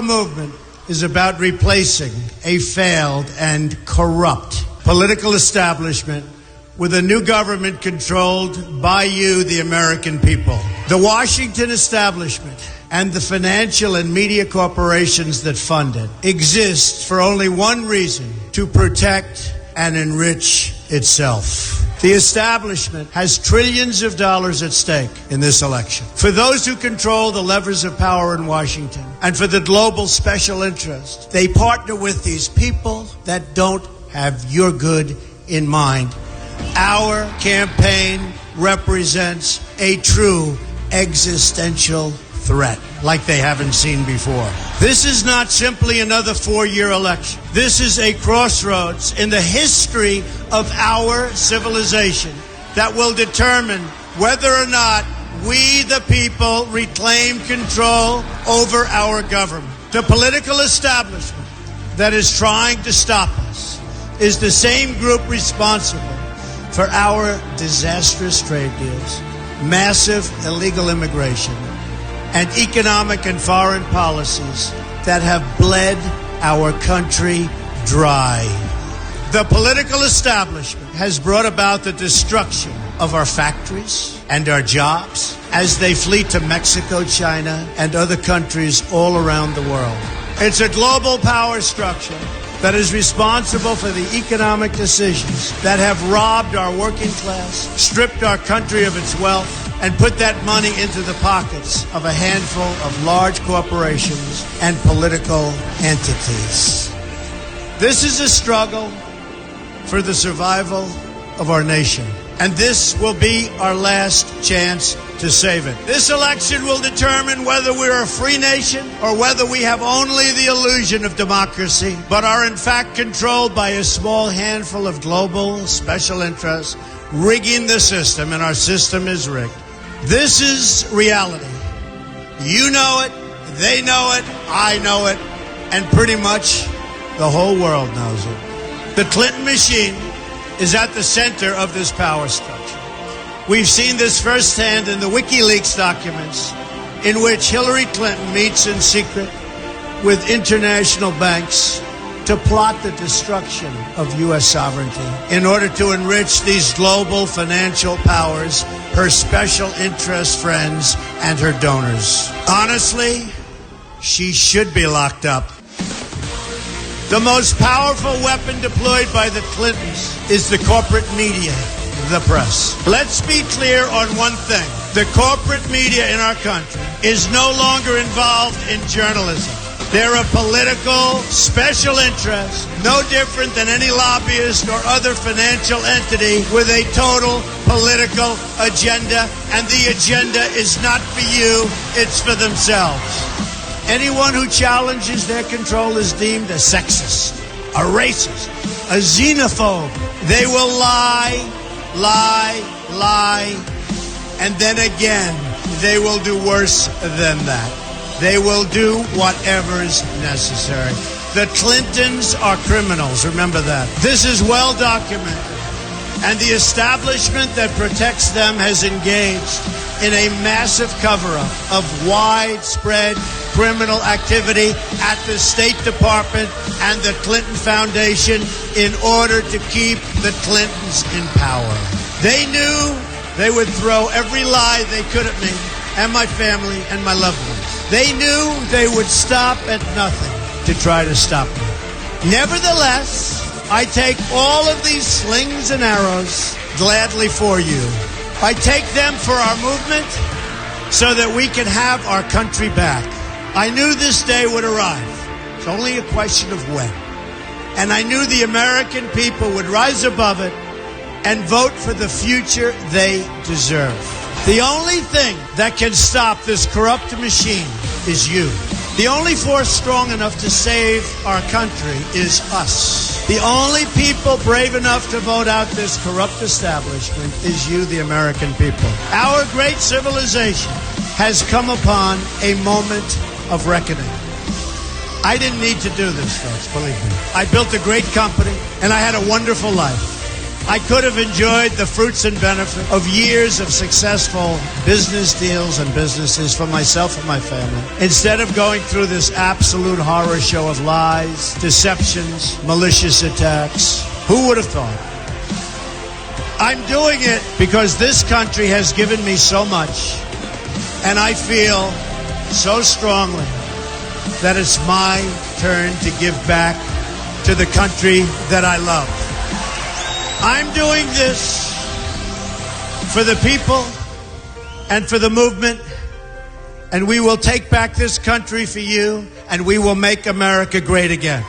Our movement is about replacing a failed and corrupt political establishment with a new government controlled by you, the American people. The Washington establishment and the financial and media corporations that fund it exist for only one reason: to protect and enrich itself. The establishment has trillions of dollars at stake in this election. For those who control the levers of power in Washington and for the global special interest, they partner with these people that don't have your good in mind. Our campaign represents a true existential threat like they haven't seen before. This is not simply another 4-year election. This is a crossroads in the history of our civilization that will determine whether or not we, the people, reclaim control over our government. The political establishment that is trying to stop us is the same group responsible for our disastrous trade deals, massive illegal immigration, and economic and foreign policies that have bled our country dry. The political establishment has brought about the destruction of our factories and our jobs as they flee to Mexico, China, and other countries all around the world. It's a global power structure that is responsible for the economic decisions that have robbed our working class, stripped our country of its wealth, and put that money into the pockets of a handful of large corporations and political entities. This is a struggle for the survival of our nation, and this will be our last chance to save it. This election will determine whether we're a free nation or whether we have only the illusion of democracy, but are in fact controlled by a small handful of global special interests rigging the system, and our system is rigged. This is reality. You know it, they know it, I know it, and pretty much the whole world knows it. The Clinton machine is at the center of this power structure. We've seen this firsthand in the WikiLeaks documents, in which Hillary Clinton meets in secret with international banks to plot the destruction of U.S. sovereignty in order to enrich these global financial powers, her special interest friends, and her donors. Honestly, she should be locked up. The most powerful weapon deployed by the Clintons is the corporate media, the press. Let's be clear on one thing. The corporate media in our country is no longer involved in journalism. They're a political special interest, no different than any lobbyist or other financial entity with a total political agenda, and the agenda is not for you, it's for themselves. Anyone who challenges their control is deemed a sexist, a racist, a xenophobe. They will lie, and then again, they will do worse than that. They will do whatever is necessary. The Clintons are criminals, remember that. This is well documented. And the establishment that protects them has engaged in a massive cover-up of widespread criminal activity at the State Department and the Clinton Foundation in order to keep the Clintons in power. They knew they would throw every lie they could at me and my family and my loved ones. They knew they would stop at nothing to try to stop me. Nevertheless, I take all of these slings and arrows gladly for you. I take them for our movement so that we can have our country back. I knew this day would arrive. It's only a question of when. And I knew the American people would rise above it and vote for the future they deserve. The only thing that can stop this corrupt machine is you. The only force strong enough to save our country is us. The only people brave enough to vote out this corrupt establishment is you, the American people. Our great civilization has come upon a moment of reckoning. I didn't need to do this, folks, believe me. I built a great company, and I had a wonderful life. I could have enjoyed the fruits and benefit of years of successful business deals and businesses for myself and my family, instead of going through this absolute horror show of lies, deceptions, malicious attacks. Who would have thought? I'm doing it because this country has given me so much, and I feel so strongly that it's my turn to give back to the country that I love. I'm doing this for the people and for the movement, and we will take back this country for you, and we will make America great again.